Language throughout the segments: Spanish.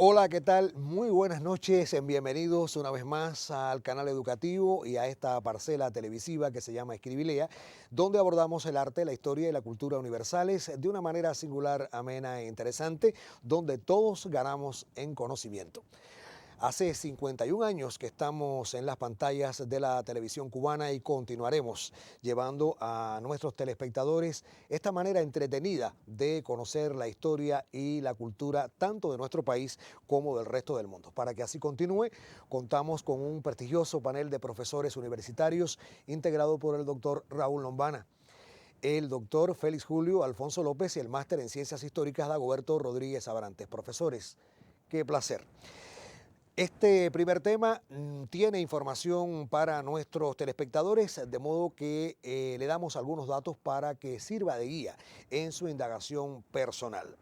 Hola, ¿qué tal? Muy buenas noches, bienvenidos una vez más al canal educativo y a esta parcela televisiva que se llama Escribilea, donde abordamos el arte, la historia y la cultura universales de una manera singular, amena e interesante, donde todos ganamos en conocimiento. Hace 51 años que estamos en las pantallas de la televisión cubana y continuaremos llevando a nuestros telespectadores esta manera entretenida de conocer la historia y la cultura tanto de nuestro país como del resto del mundo. Para que así continúe, contamos con un prestigioso panel de profesores universitarios integrado por el doctor Raúl Lombana, el doctor Félix Julio Alfonso López y el máster en Ciencias Históricas Dagoberto Rodríguez Abrantes. Profesores, qué placer. Este primer tema tiene información para nuestros telespectadores, de modo que le damos algunos datos para que sirva de guía en su indagación personal.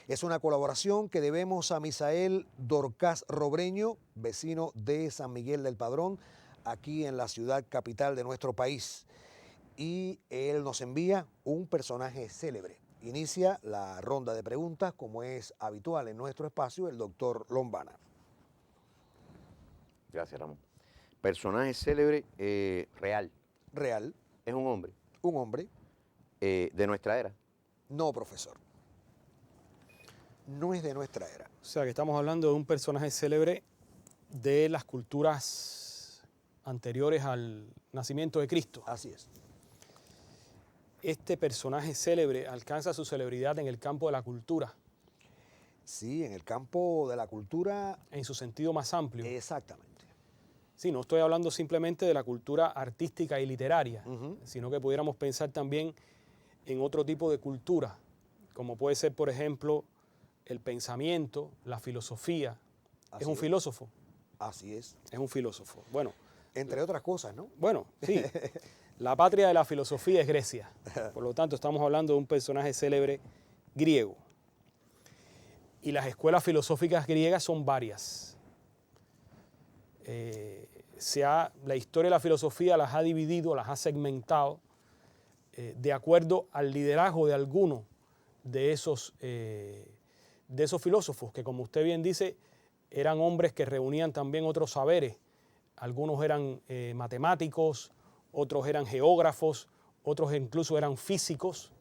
Es una colaboración que debemos a Misael Dorcas Robreño, vecino de San Miguel del Padrón, aquí en la ciudad capital de nuestro país. Y él nos envía un personaje célebre. Inicia la ronda de preguntas, como es habitual en nuestro espacio, el doctor Lombana. Gracias, Ramón. Personaje célebre real. Real. Es un hombre. Un hombre. De nuestra era. No, profesor. No es de nuestra era. O sea, que estamos hablando de un personaje célebre de las culturas anteriores al nacimiento de Cristo. Así es. Este personaje célebre alcanza su celebridad en el campo de la cultura. Sí, en el campo de la cultura. En su sentido más amplio. Exactamente. Sí, no estoy hablando simplemente de la cultura artística y literaria, sino que pudiéramos pensar también en otro tipo de cultura, como puede ser, por ejemplo, el pensamiento, la filosofía. Es un filósofo. Así es. Es un filósofo. Bueno. Entre otras cosas, ¿no? Bueno, sí. La patria de la filosofía es Grecia. Por lo tanto, estamos hablando de un personaje célebre griego. Y las escuelas filosóficas griegas son varias. La historia de la filosofía las ha dividido, las ha segmentado de acuerdo al liderazgo de alguno de esos filósofos, que como usted bien dice, eran hombres que reunían también otros saberes. Algunos eran matemáticos, otros eran geógrafos, otros incluso eran físicos.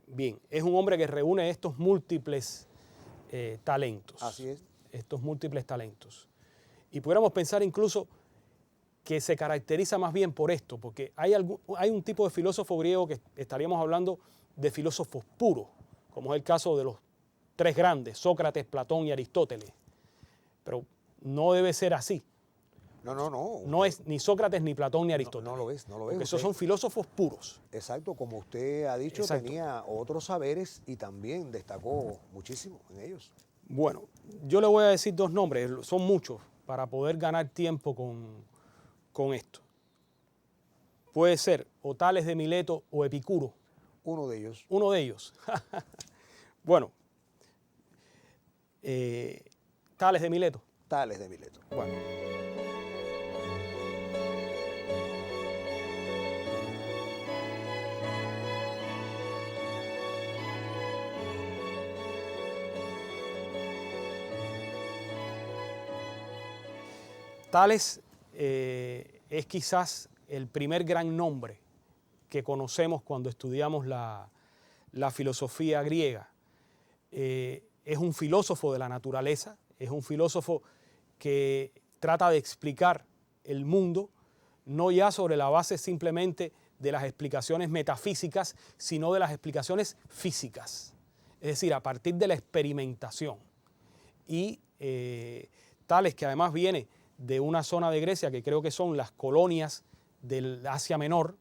Bien, es un hombre que reúne estos múltiples talentos. Así es. Estos múltiples talentos. Y pudiéramos pensar incluso que se caracteriza más bien por esto, porque hay un tipo de filósofo griego que estaríamos hablando de filósofos puros, como es el caso de los tres grandes, Sócrates, Platón y Aristóteles. Pero no debe ser así. No. No es ni Sócrates, ni Platón, ni Aristóteles. No lo es. Porque esos son filósofos puros. Exacto, como usted ha dicho, Exacto. Tenía otros saberes y también destacó muchísimo en ellos. Bueno, yo le voy a decir dos nombres, son muchos, para poder ganar tiempo con esto. Puede ser o Tales de Mileto o Epicuro. Uno de ellos. Uno de ellos. Bueno, Tales de Mileto. Tales de Mileto. Bueno. Tales es quizás el primer gran nombre que conocemos cuando estudiamos la filosofía griega. Es un filósofo de la naturaleza, es un filósofo que trata de explicar el mundo, no ya sobre la base simplemente de las explicaciones metafísicas, sino de las explicaciones físicas, es decir, a partir de la experimentación. Y Tales, que además viene de una zona de Grecia que creo que son las colonias del Asia Menor,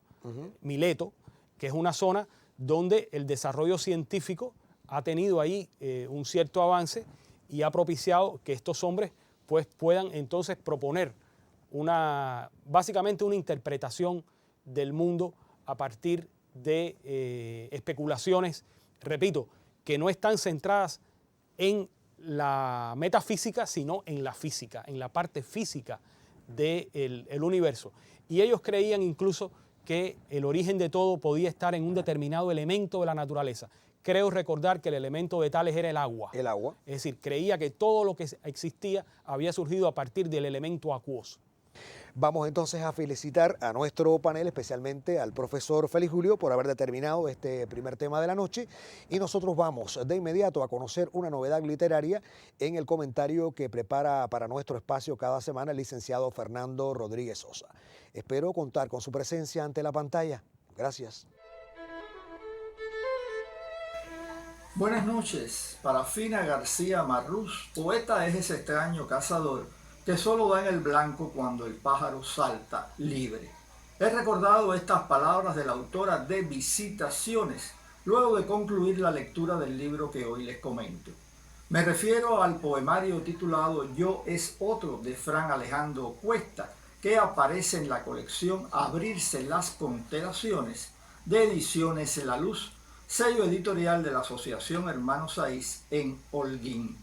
Mileto, que es una zona donde el desarrollo científico ha tenido ahí un cierto avance y ha propiciado que estos hombres pues, puedan entonces proponer básicamente una interpretación del mundo a partir de especulaciones, repito, que no están centradas en la metafísica, sino en la física, en la parte física del universo. Y ellos creían incluso que el origen de todo podía estar en un determinado elemento de la naturaleza, creo recordar que el elemento de Tales era el agua. El agua. Es decir, creía que todo lo que existía había surgido a partir del elemento acuoso. Vamos entonces a felicitar a nuestro panel, especialmente al profesor Félix Julio, por haber determinado este primer tema de la noche. Y nosotros vamos de inmediato a conocer una novedad literaria en el comentario que prepara para nuestro espacio cada semana el licenciado Fernando Rodríguez Sosa. Espero contar con su presencia ante la pantalla. Gracias. Buenas noches. Para Fina García Marrús, poeta es ese extraño cazador que solo da en el blanco cuando el pájaro salta libre. He recordado estas palabras de la autora de Visitaciones, luego de concluir la lectura del libro que hoy les comento. Me refiero al poemario titulado Yo es otro de Fran Alejandro Cuesta, que aparece en la colección Abrirse las constelaciones de Ediciones La Luz, sello editorial de la Asociación Hermanos Saiz en Holguín.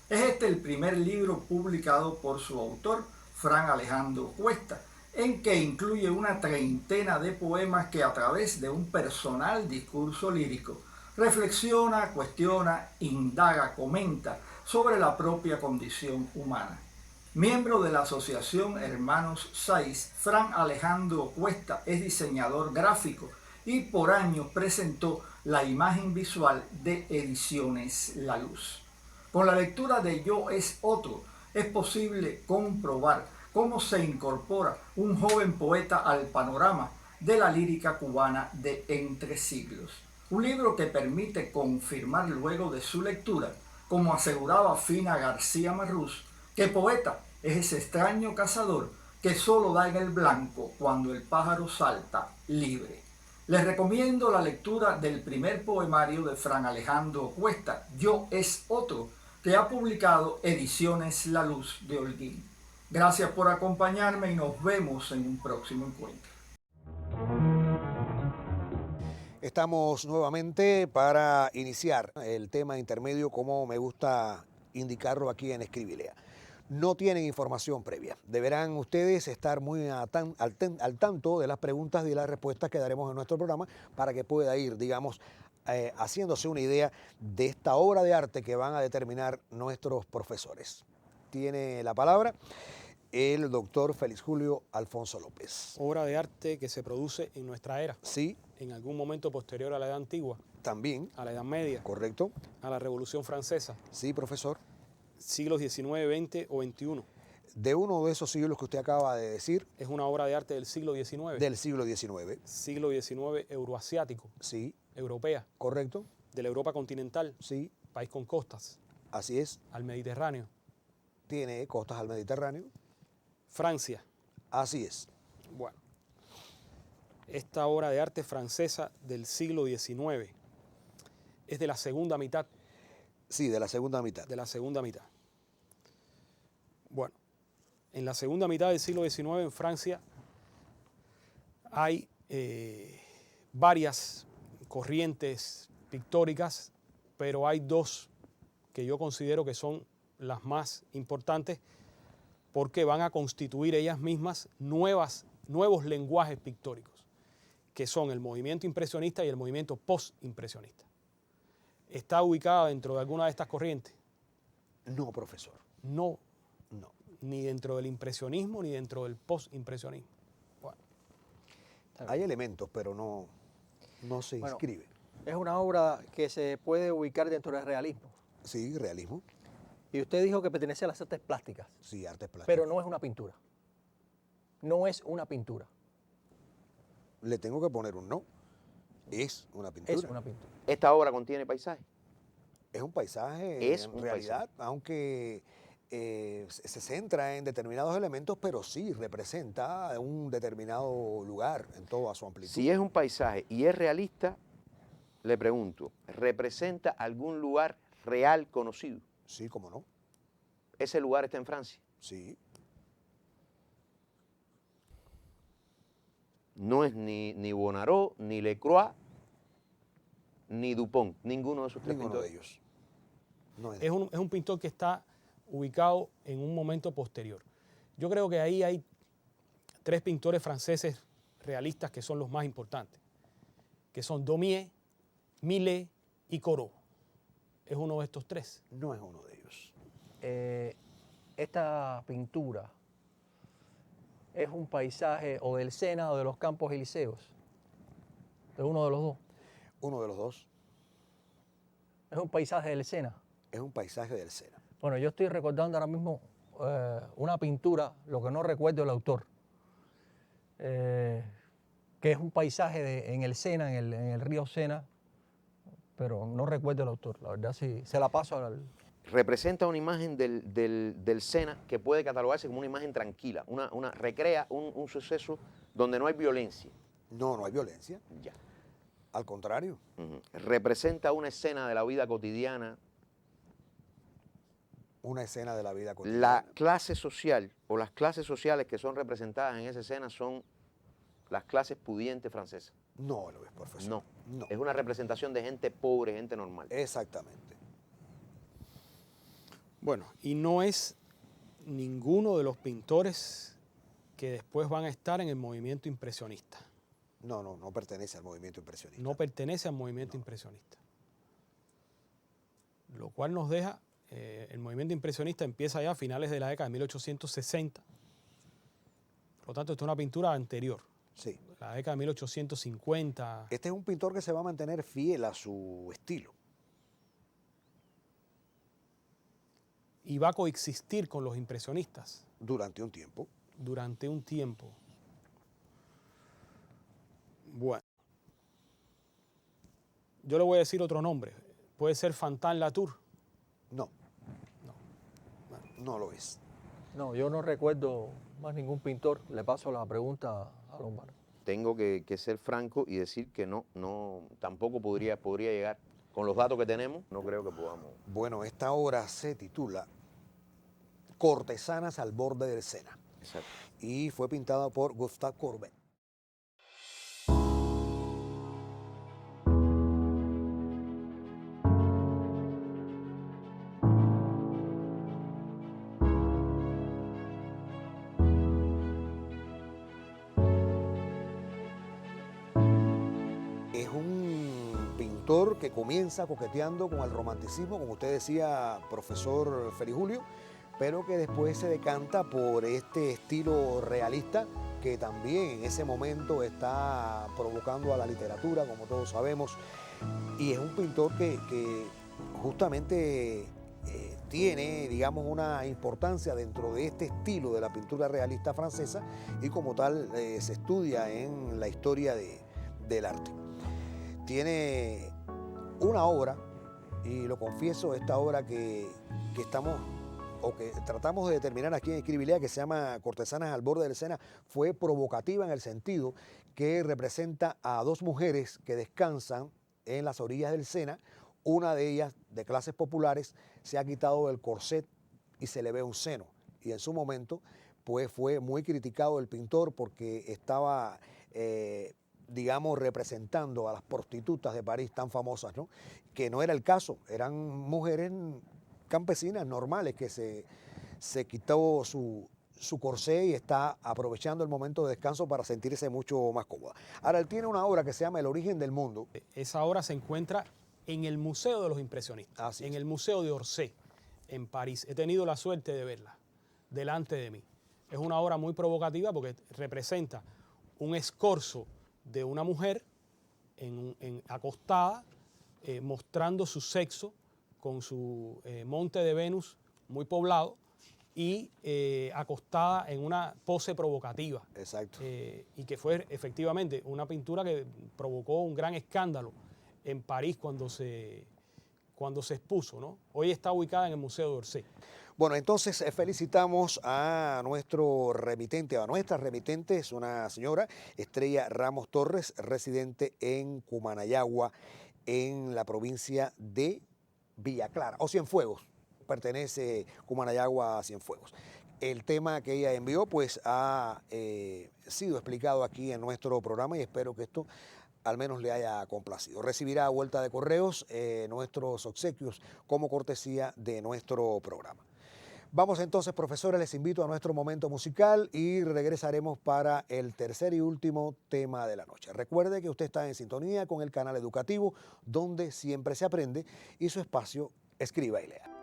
Es este el primer libro publicado por su autor, Fran Alejandro Cuesta, en que incluye una treintena de poemas que a través de un personal discurso lírico reflexiona, cuestiona, indaga, comenta sobre la propia condición humana. Miembro de la Asociación Hermanos Saiz, Fran Alejandro Cuesta es diseñador gráfico y por años presentó la imagen visual de Ediciones La Luz. Con la lectura de Yo es otro, es posible comprobar cómo se incorpora un joven poeta al panorama de la lírica cubana de entre siglos. Un libro que permite confirmar luego de su lectura, como aseguraba Fina García Marrús, que poeta es ese extraño cazador que solo da en el blanco cuando el pájaro salta libre. Les recomiendo la lectura del primer poemario de Fran Alejandro Cuesta, Yo es otro, que ha publicado Ediciones La Luz de Holguín. Gracias por acompañarme y nos vemos en un próximo encuentro. Estamos nuevamente para iniciar el tema intermedio, como me gusta indicarlo aquí en Escribilea. No tienen información previa. Deberán ustedes estar muy al tanto de las preguntas y las respuestas que daremos en nuestro programa para que pueda ir, digamos, haciéndose una idea de esta obra de arte que van a determinar nuestros profesores. Tiene la palabra el doctor Félix Julio Alfonso López. Obra de arte que se produce en nuestra era. Sí. En algún momento posterior a la Edad Antigua. También. A la Edad Media. Correcto. A la Revolución Francesa. Sí, profesor. Siglos XIX, XX o XXI. De uno de esos siglos que usted acaba de decir. Es una obra de arte del siglo XIX. Del siglo XIX. Siglo XIX euroasiático. Sí. Europea. Correcto. De la Europa continental. Sí. País con costas. Así es. Al Mediterráneo. Tiene costas al Mediterráneo. Francia. Así es. Bueno. Esta obra de arte francesa del siglo XIX es de la segunda mitad. Sí, de la segunda mitad. De la segunda mitad. Bueno, en la segunda mitad del siglo XIX en Francia hay varias corrientes pictóricas, pero hay dos que yo considero que son las más importantes porque van a constituir ellas mismas nuevos lenguajes pictóricos, que son el movimiento impresionista y el movimiento postimpresionista. ¿Está ubicada dentro de alguna de estas corrientes? No, profesor. No. No. Ni dentro del impresionismo ni dentro del postimpresionismo. Bueno. Hay elementos, pero no se inscribe. Es una obra que se puede ubicar dentro del realismo. Sí, realismo. Y usted dijo que pertenece a las artes plásticas. Sí, artes plásticas. Pero no es una pintura. No es una pintura. Le tengo que poner un no. Es una pintura. Es una pintura. ¿Esta obra contiene paisaje? Es un paisaje, Es en un realidad, paisaje. aunque se centra en determinados elementos, pero sí representa un determinado lugar en toda su amplitud. Si es un paisaje y es realista, le pregunto, ¿representa algún lugar real conocido? Sí, cómo no. ¿Ese lugar está en Francia? Sí. No es ni Bonnaroo, ni Lecroix, ni Dupont, ninguno de esos tres Ninguno de pintores. ellos. No es. Es un pintor que está ubicado en un momento posterior. Yo creo que ahí hay tres pintores franceses realistas que son los más importantes, que son Daumier, Millet y Corot. ¿Es uno de estos tres? No es uno de ellos. Esta pintura es un paisaje o del Sena o de los Campos Elíseos. Es uno de los dos. Uno de los dos Es un paisaje del Sena. es un paisaje del Sena. Bueno, yo estoy recordando ahora mismo una pintura, lo que no recuerdo el autor, que es un paisaje en el Sena, en el río Sena, pero no recuerdo el autor. La verdad, sí, se la paso al... Representa una imagen del Sena que puede catalogarse como una imagen tranquila, recrea un suceso donde no hay violencia. No, no hay violencia. Ya. Al contrario. Ujú. Representa una escena de la vida cotidiana. Una escena de la vida cotidiana. La clase social o las clases sociales que son representadas en esa escena son las clases pudientes francesas. No lo es, profesor. No. No. Es una representación de gente pobre, gente normal. Exactamente. Bueno, y no es ninguno de los pintores que después van a estar en el movimiento impresionista. No pertenece al movimiento impresionista. No pertenece al movimiento impresionista. Lo cual nos deja, el movimiento impresionista empieza ya a finales de la década de 1860. Por lo tanto, esta es una pintura anterior, Sí. la década de 1850. Este es un pintor que se va a mantener fiel a su estilo. Y va a coexistir con los impresionistas Durante un tiempo. durante un tiempo. Bueno, yo le voy a decir otro nombre. Puede ser Fantin Latour. No. No lo es. No, yo no recuerdo más ningún pintor. Le paso la pregunta a Lombardo. Tengo que ser franco y decir que tampoco podría llegar. Con los datos que tenemos, no creo que podamos. Bueno, esta obra se titula Cortesanas al borde del Sena Exacto. y fue pintada por Gustave Courbet. Es un pintor que comienza coqueteando con el romanticismo, como usted decía, profesor Ferijulio, pero que después se decanta por este estilo realista que también en ese momento está provocando a la literatura, como todos sabemos, y es un pintor que justamente tiene, digamos, una importancia dentro de este estilo de la pintura realista francesa y como tal se estudia en la historia del arte. Tiene una obra, y lo confieso, esta obra que estamos o que tratamos de determinar aquí en Escribilea, que se llama Cortesanas al borde del Sena, fue provocativa en el sentido que representa a dos mujeres que descansan en las orillas del Sena. Una de ellas, de clases populares, se ha quitado el corset y se le ve un seno. Y en su momento, pues fue muy criticado el pintor porque estaba, digamos, representando a las prostitutas de París tan famosas, ¿no? Que no era el caso, eran mujeres campesinas normales que se quitó su corsé y está aprovechando el momento de descanso para sentirse mucho más cómoda. Ahora, él tiene una obra que se llama El origen del mundo. Esa obra se encuentra en el Museo de los Impresionistas, Así es. en el Museo de Orsay, en París. He tenido la suerte de verla delante de mí. Es una obra muy provocativa porque representa un escorzo de una mujer acostada, mostrando su sexo con su monte de Venus muy poblado y acostada en una pose provocativa. Exacto. Y que fue efectivamente una pintura que provocó un gran escándalo en París cuando se expuso, ¿no? Hoy está ubicada en el Museo de Orsay. Bueno, entonces felicitamos a nuestro remitente, a nuestra remitente, es una señora, Estrella Ramos Torres, residente en Cumanayagua, en la provincia de Villa Clara, o Cienfuegos, pertenece Cumanayagua a Cienfuegos. El tema que ella envió pues ha sido explicado aquí en nuestro programa y espero que esto al menos le haya complacido. Recibirá a vuelta de correos nuestros obsequios como cortesía de nuestro programa. Vamos entonces, profesores, les invito a nuestro momento musical y regresaremos para el tercer y último tema de la noche. Recuerde que usted está en sintonía con el canal educativo, donde siempre se aprende, y su espacio Escriba y Lea.